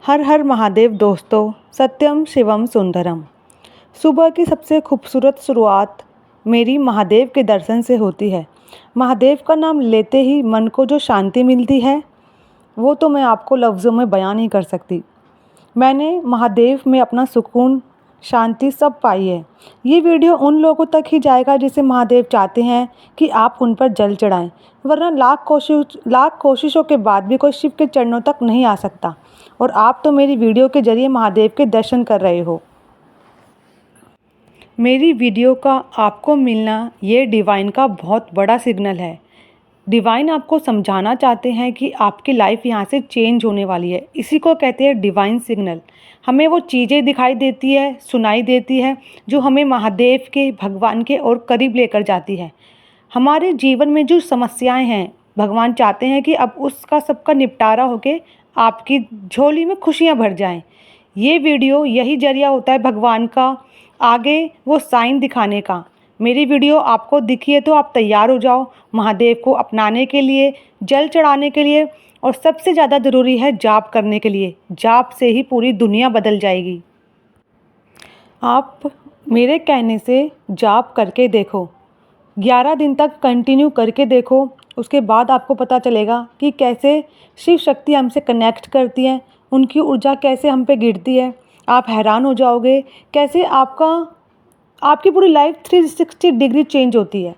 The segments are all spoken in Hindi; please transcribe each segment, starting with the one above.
हर हर महादेव दोस्तों, सत्यम शिवम सुंदरम। सुबह की सबसे खूबसूरत शुरुआत मेरी महादेव के दर्शन से होती है। महादेव का नाम लेते ही मन को जो शांति मिलती है वो तो मैं आपको लफ्ज़ों में बयां नहीं कर सकती। मैंने महादेव में अपना सुकून, शांति सब पाई है। ये वीडियो उन लोगों तक ही जाएगा जिसे महादेव चाहते हैं कि आप उन पर जल चढ़ाएं, वरना लाख कोशिशों के बाद भी कोई शिव के चरणों तक नहीं आ सकता। और आप तो मेरी वीडियो के जरिए महादेव के दर्शन कर रहे हो। मेरी वीडियो का आपको मिलना ये डिवाइन का बहुत बड़ा सिग्नल है। डिवाइन आपको समझाना चाहते हैं कि आपकी लाइफ यहाँ से चेंज होने वाली है। इसी को कहते हैं डिवाइन सिग्नल। हमें वो चीज़ें दिखाई देती है, सुनाई देती है जो हमें महादेव के, भगवान के और करीब लेकर जाती है। हमारे जीवन में जो समस्याएं हैं, भगवान चाहते हैं कि अब उसका सबका निपटारा होके आपकी झोली में खुशियाँ भर जाएं। ये वीडियो यही जरिया होता है भगवान का आगे वो साइन दिखाने का। मेरी वीडियो आपको दिखी है तो आप तैयार हो जाओ महादेव को अपनाने के लिए, जल चढ़ाने के लिए, और सबसे ज़्यादा ज़रूरी है जाप करने के लिए। जाप से ही पूरी दुनिया बदल जाएगी। आप मेरे कहने से जाप करके देखो, 11 दिन तक कंटिन्यू करके देखो। उसके बाद आपको पता चलेगा कि कैसे शिव शक्ति हमसे कनेक्ट करती है, उनकी ऊर्जा कैसे हम पे गिरती है। आप हैरान हो जाओगे कैसे आपकी पूरी लाइफ 360 डिग्री चेंज होती है।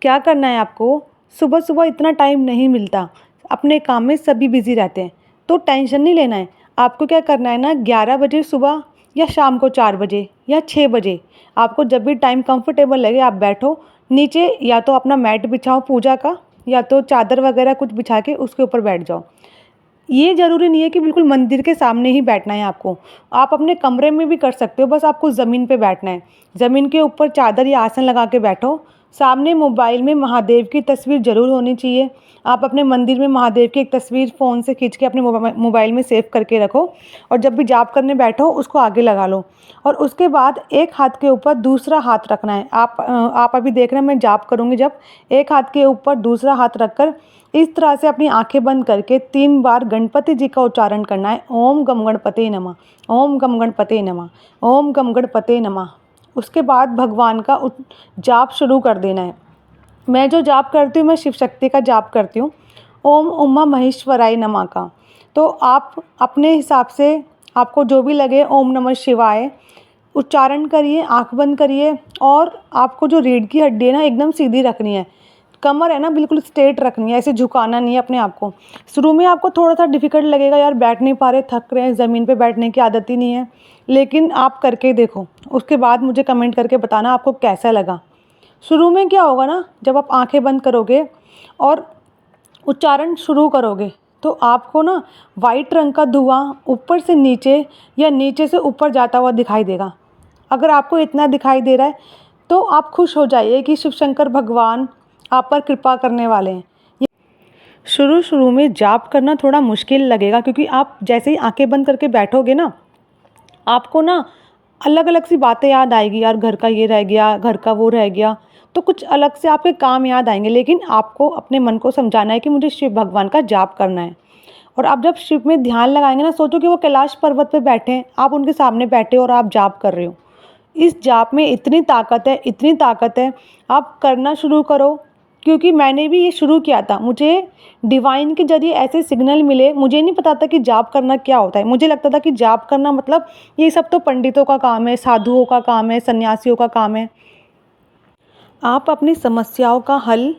क्या करना है आपको, सुबह सुबह इतना टाइम नहीं मिलता, अपने काम में सभी बिजी रहते हैं, तो टेंशन नहीं लेना है। आपको क्या करना है ना, 11 बजे सुबह या शाम को 4 बजे या 6 बजे, आपको जब भी टाइम कंफर्टेबल लगे आप बैठो नीचे, या तो अपना मैट बिछाओ पूजा का, या तो चादर वगैरह कुछ बिछा के उसके ऊपर बैठ जाओ। ये ज़रूरी नहीं है कि बिल्कुल मंदिर के सामने ही बैठना है आपको, आप अपने कमरे में भी कर सकते हो। बस आपको ज़मीन पे बैठना है, ज़मीन के ऊपर चादर या आसन लगा के बैठो। सामने मोबाइल में महादेव की तस्वीर ज़रूर होनी चाहिए। आप अपने मंदिर में महादेव की एक तस्वीर फ़ोन से खींच के अपने मोबाइल में सेव करके रखो, और जब भी जाप करने बैठो उसको आगे लगा लो। और उसके बाद एक हाथ के ऊपर दूसरा हाथ रखना है। आप अभी देख रहे हैं मैं जाप करूँगी, जब एक हाथ के ऊपर दूसरा हाथ रखकर इस तरह से अपनी आंखें बंद करके 3 बार गणपति जी का उच्चारण करना है। ओम गम गणपते नमः, ओम गम गणपते नमः, ओम गम गणपते नमः। उसके बाद भगवान का जाप शुरू कर देना है। मैं जो जाप करती हूँ, मैं शिव शक्ति का जाप करती हूँ, ओम उमा महेश्वराय नमः का। तो आप अपने हिसाब से आपको जो भी लगे ओम नमः शिवाय उच्चारण करिए, आँख बंद करिए, और आपको जो रीढ़ की हड्डी है ना एकदम सीधी रखनी है। कमर है ना बिल्कुल स्ट्रेट रखनी है, ऐसे झुकाना नहीं है अपने आप को। शुरू में आपको थोड़ा सा डिफ़िकल्ट लगेगा, यार बैठ नहीं पा रहे, थक रहे हैं, ज़मीन पे बैठने की आदत ही नहीं है, लेकिन आप करके देखो। उसके बाद मुझे कमेंट करके बताना आपको कैसा लगा। शुरू में क्या होगा ना, जब आप आंखें बंद करोगे और उच्चारण शुरू करोगे तो आपको ना वाइट रंग का धुआं ऊपर से नीचे या नीचे से ऊपर जाता हुआ दिखाई देगा। अगर आपको इतना दिखाई दे रहा है तो आप खुश हो जाइए कि शिव शंकर भगवान आप पर कृपा करने वाले हैं। शुरू में जाप करना थोड़ा मुश्किल लगेगा, क्योंकि आप जैसे ही आंखें बंद करके बैठोगे ना, आपको ना अलग अलग सी बातें याद आएगी, यार घर का ये रह गया, घर का वो रह गया, तो कुछ अलग से आपके काम याद आएंगे। लेकिन आपको अपने मन को समझाना है कि मुझे शिव भगवान का जाप करना है। और आप जब शिव में ध्यान लगाएंगे ना, सोचो कि वो कैलाश पर्वत पे बैठे हैं, आप उनके सामने बैठे हो और आप जाप कर रहे हो। इस जाप में इतनी ताकत है, इतनी ताकत है। आप करना शुरू करो, क्योंकि मैंने भी ये शुरू किया था। मुझे डिवाइन के जरिए ऐसे सिग्नल मिले, मुझे नहीं पता था कि जाप करना क्या होता है। मुझे लगता था कि जाप करना मतलब ये सब तो पंडितों का काम है, साधुओं का काम है, सन्यासियों का काम है। आप अपनी समस्याओं का हल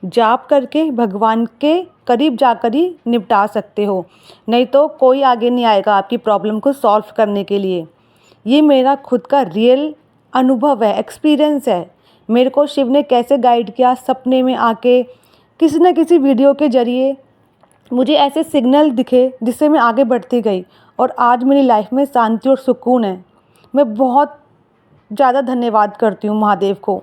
जाप करके भगवान के करीब जाकर ही निपटा सकते हो, नहीं तो कोई आगे नहीं आएगा आपकी प्रॉब्लम को सॉल्व करने के लिए। ये मेरा खुद का रियल अनुभव है, एक्सपीरियंस है। मेरे को शिव ने कैसे गाइड किया, सपने में आके किसी न किसी वीडियो के ज़रिए मुझे ऐसे सिग्नल दिखे जिससे मैं आगे बढ़ती गई, और आज मेरी लाइफ में शांति और सुकून है। मैं बहुत ज़्यादा धन्यवाद करती हूँ महादेव को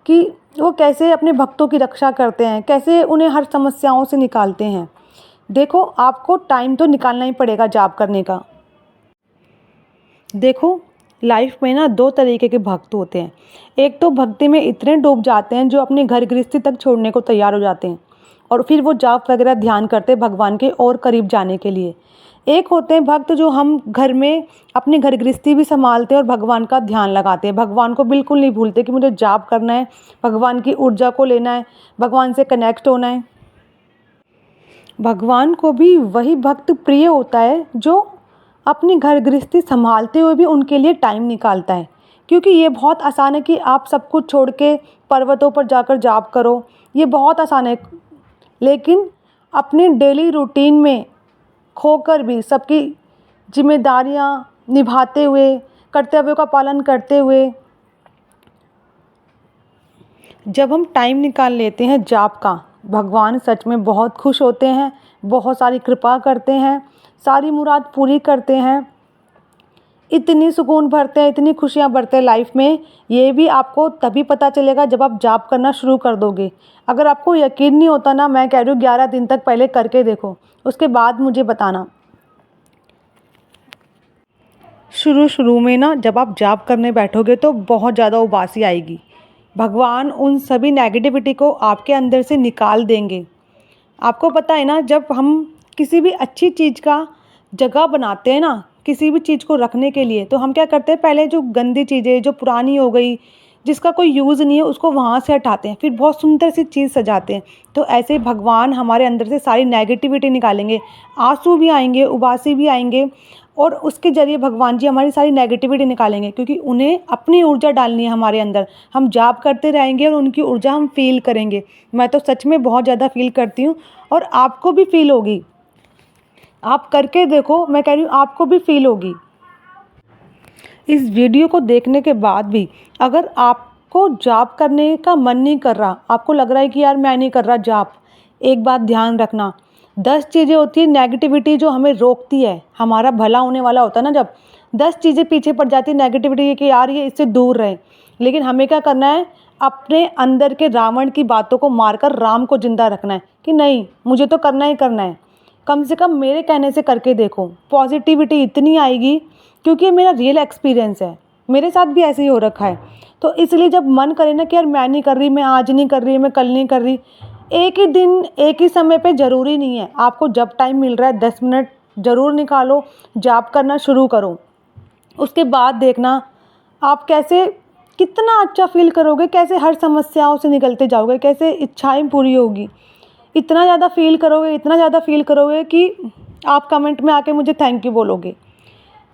कि वो कैसे अपने भक्तों की रक्षा करते हैं, कैसे उन्हें हर समस्याओं से निकालते हैं। देखो, आपको टाइम तो निकालना ही पड़ेगा जाप करने का। देखो, लाइफ में ना 2 तरीके के भक्त होते हैं। एक तो भक्ति में इतने डूब जाते हैं जो अपने घर गृहस्थी तक छोड़ने को तैयार हो जाते हैं, और फिर वो जाप वगैरह ध्यान करते हैं भगवान के और करीब जाने के लिए। एक होते हैं भक्त जो हम घर में अपनी घर गृहस्थी भी संभालते हैं और भगवान का ध्यान लगाते हैं, भगवान को बिल्कुल नहीं भूलते कि मुझे जाप करना है, भगवान की ऊर्जा को लेना है, भगवान से कनेक्ट होना है। भगवान को भी वही भक्त प्रिय होता है जो अपनी घर गृहस्थी संभालते हुए भी उनके लिए टाइम निकालता है। क्योंकि ये बहुत आसान है कि आप सब कुछ छोड़ के पर्वतों पर जाकर जाप करो, ये बहुत आसान है। लेकिन अपने डेली रूटीन में खोकर भी सबकी जिम्मेदारियां निभाते हुए, कर्तव्यों का पालन करते हुए जब हम टाइम निकाल लेते हैं जाप का, भगवान सच में बहुत खुश होते हैं, बहुत सारी कृपा करते हैं, सारी मुराद पूरी करते हैं, इतनी सुकून भरते हैं, इतनी खुशियाँ भरते हैं लाइफ में। ये भी आपको तभी पता चलेगा जब आप जाप करना शुरू कर दोगे। अगर आपको यकीन नहीं होता ना, मैं कह रही हूँ 11 दिन तक पहले करके देखो, उसके बाद मुझे बताना। शुरू में ना जब आप जाप करने बैठोगे तो बहुत ज़्यादा उबासी आएगी। भगवान उन सभी नेगेटिविटी को आपके अंदर से निकाल देंगे। आपको पता है ना, जब हम किसी भी अच्छी चीज़ का जगह बनाते हैं ना, किसी भी चीज़ को रखने के लिए, तो हम क्या करते हैं, पहले जो गंदी चीज़ें जो पुरानी हो गई, जिसका कोई यूज़ नहीं है, उसको वहाँ से हटाते हैं, फिर बहुत सुंदर सी चीज़ सजाते हैं। तो ऐसे ही भगवान हमारे अंदर से सारी नेगेटिविटी निकालेंगे, आंसू भी आएंगे, उबासी भी आएंगे, और उसके ज़रिए भगवान जी हमारी सारी नेगेटिविटी निकालेंगे। क्योंकि उन्हें अपनी ऊर्जा डालनी है हमारे अंदर। हम जाप करते रहेंगे और उनकी ऊर्जा हम फील करेंगे। मैं तो सच में बहुत ज़्यादा फील करती हूँ, और आपको भी फील होगी। आप करके देखो, मैं कह रही हूँ आपको भी फील होगी। इस वीडियो को देखने के बाद भी अगर आपको जाप करने का मन नहीं कर रहा, आपको लग रहा है कि यार मैं नहीं कर रहा जाप, एक बात ध्यान रखना, 10 चीज़ें होती है नेगेटिविटी जो हमें रोकती है, हमारा भला होने वाला होता है ना, जब 10 चीज़ें पीछे पड़ जाती है नेगेटिविटी कि यार ये इससे दूर रहे। लेकिन हमें क्या करना है, अपने अंदर के रावण की बातों को मारकर राम को जिंदा रखना है कि नहीं, मुझे तो करना ही करना है। कम से कम मेरे कहने से करके देखो, पॉजिटिविटी इतनी आएगी, क्योंकि ये मेरा रियल एक्सपीरियंस है, मेरे साथ भी ऐसे ही हो रखा है। तो इसलिए जब मन करे ना कि यार मैं नहीं कर रही, मैं आज नहीं कर रही, मैं कल नहीं कर रही, एक ही दिन एक ही समय पे ज़रूरी नहीं है, आपको जब टाइम मिल रहा है 10 मिनट ज़रूर निकालो, जाप करना शुरू करो। उसके बाद देखना आप कैसे कितना अच्छा फील करोगे, कैसे हर समस्याओं से निकलते जाओगे, कैसे इच्छाएं पूरी होगी। इतना ज़्यादा फील करोगे, इतना ज़्यादा फील करोगे कि आप कमेंट में आके मुझे थैंक यू बोलोगे।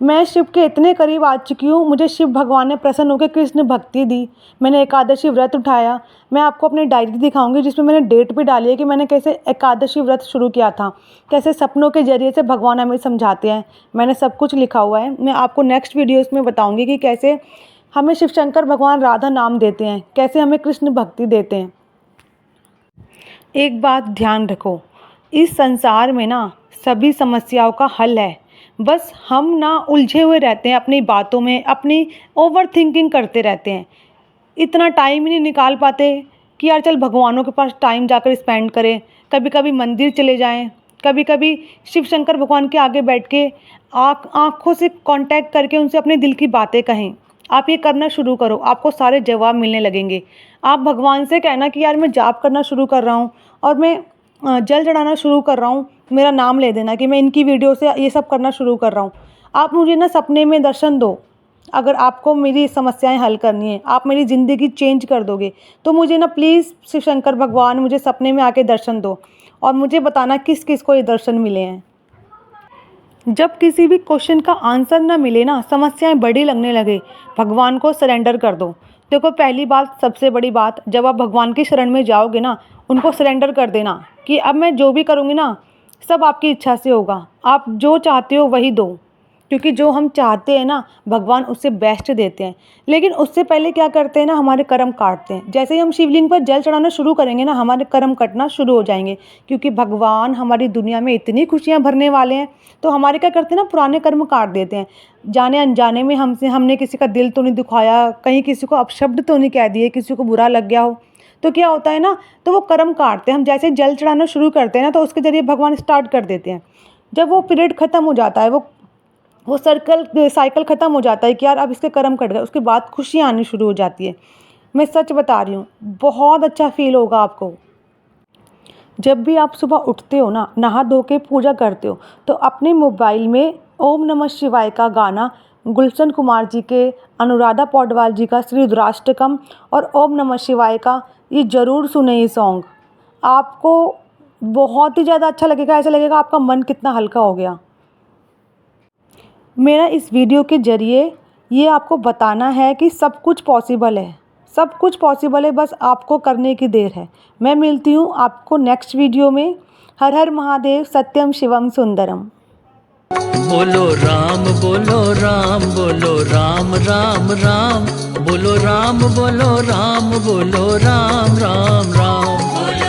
मैं शिव के इतने करीब आ चुकी हूँ, मुझे शिव भगवान ने प्रसन्न होकर कृष्ण भक्ति दी, मैंने एकादशी व्रत उठाया। मैं आपको अपनी डायरी दिखाऊंगी जिसमें मैंने डेट भी डाली है कि मैंने कैसे एकादशी व्रत शुरू किया था, कैसे सपनों के जरिए से भगवान हमें समझाते हैं, मैंने सब कुछ लिखा हुआ है। मैं आपको नेक्स्ट वीडियोज़ में बताऊँगी कि कैसे हमें शिव शंकर भगवान राधा नाम देते हैं, कैसे हमें कृष्ण भक्ति देते हैं। एक बात ध्यान रखो, इस संसार में ना सभी समस्याओं का हल है, बस हम ना उलझे हुए रहते हैं अपनी बातों में, अपनी ओवर थिंकिंग करते रहते हैं, इतना टाइम ही नहीं निकाल पाते कि यार चल भगवानों के पास टाइम जाकर स्पेंड करें। कभी कभी मंदिर चले जाएं, कभी कभी शिव शंकर भगवान के आगे बैठ के आँखों से कांटेक्ट करके उनसे अपने दिल की बातें कहें। आप ये करना शुरू करो, आपको सारे जवाब मिलने लगेंगे। आप भगवान से कहना कि यार मैं जाप करना शुरू कर रहा हूँ और मैं जल चढ़ाना शुरू कर रहा हूँ, मेरा नाम ले देना कि मैं इनकी वीडियो से ये सब करना शुरू कर रहा हूँ। आप मुझे ना सपने में दर्शन दो, अगर आपको मेरी समस्याएं हल करनी है, आप मेरी ज़िंदगी चेंज कर दोगे, तो मुझे ना प्लीज़ शिव शंकर भगवान मुझे सपने में आके दर्शन दो, और मुझे बताना किस किस को ये दर्शन मिले हैं। जब किसी भी क्वेश्चन का आंसर ना मिले ना, समस्याएं बड़ी लगने लगे, भगवान को सरेंडर कर दो। देखो पहली बात, सबसे बड़ी बात, जब आप भगवान की शरण में जाओगे ना, उनको सरेंडर कर देना कि अब मैं जो भी करूँगी ना सब आपकी इच्छा से होगा, आप जो चाहते हो वही दो। क्योंकि जो हम चाहते हैं ना भगवान उससे बेस्ट देते हैं। लेकिन उससे पहले क्या करते हैं ना, हमारे कर्म काटते हैं। जैसे ही हम शिवलिंग पर जल चढ़ाना शुरू करेंगे ना, हमारे कर्म कटना शुरू हो जाएंगे। क्योंकि भगवान हमारी दुनिया में इतनी खुशियाँ भरने वाले हैं, तो हमारे क्या करते हैं ना, पुराने कर्म काट देते हैं। जाने अनजाने में हमने किसी का दिल तो नहीं दुखाया, कहीं किसी को अपशब्द तो नहीं कह दिए, किसी को बुरा लग गया हो, तो क्या होता है ना, तो वो कर्म काटते हैं। हम जैसे जल चढ़ाना शुरू करते हैं ना, तो उसके जरिए भगवान स्टार्ट कर देते हैं। जब वो पीरियड ख़त्म हो जाता है, वो साइकिल ख़त्म हो जाता है कि यार अब इसके कर्म कट गए, उसके बाद खुशियाँ आनी शुरू हो जाती है। मैं सच बता रही हूँ, बहुत अच्छा फील होगा आपको। जब भी आप सुबह उठते हो ना, नहा धो के पूजा करते हो, तो अपने मोबाइल में ओम नमः शिवाय का गाना, गुलशन कुमार जी के, अनुराधा पौडवाल जी का श्री रुद्राष्टकम और ओम नमः शिवाय का, ये ज़रूर सुने ये सॉन्ग। आपको बहुत ही ज़्यादा अच्छा लगेगा, ऐसा लगेगा आपका मन कितना हल्का हो गया। मेरा इस वीडियो के ज़रिए ये आपको बताना है कि सब कुछ पॉसिबल है, सब कुछ पॉसिबल है, बस आपको करने की देर है। मैं मिलती हूँ आपको नेक्स्ट वीडियो में। हर हर महादेव, सत्यम शिवम सुंदरम। बोलो राम बोलो राम बोलो राम राम राम बोलो राम बोलो राम बोलो राम राम राम।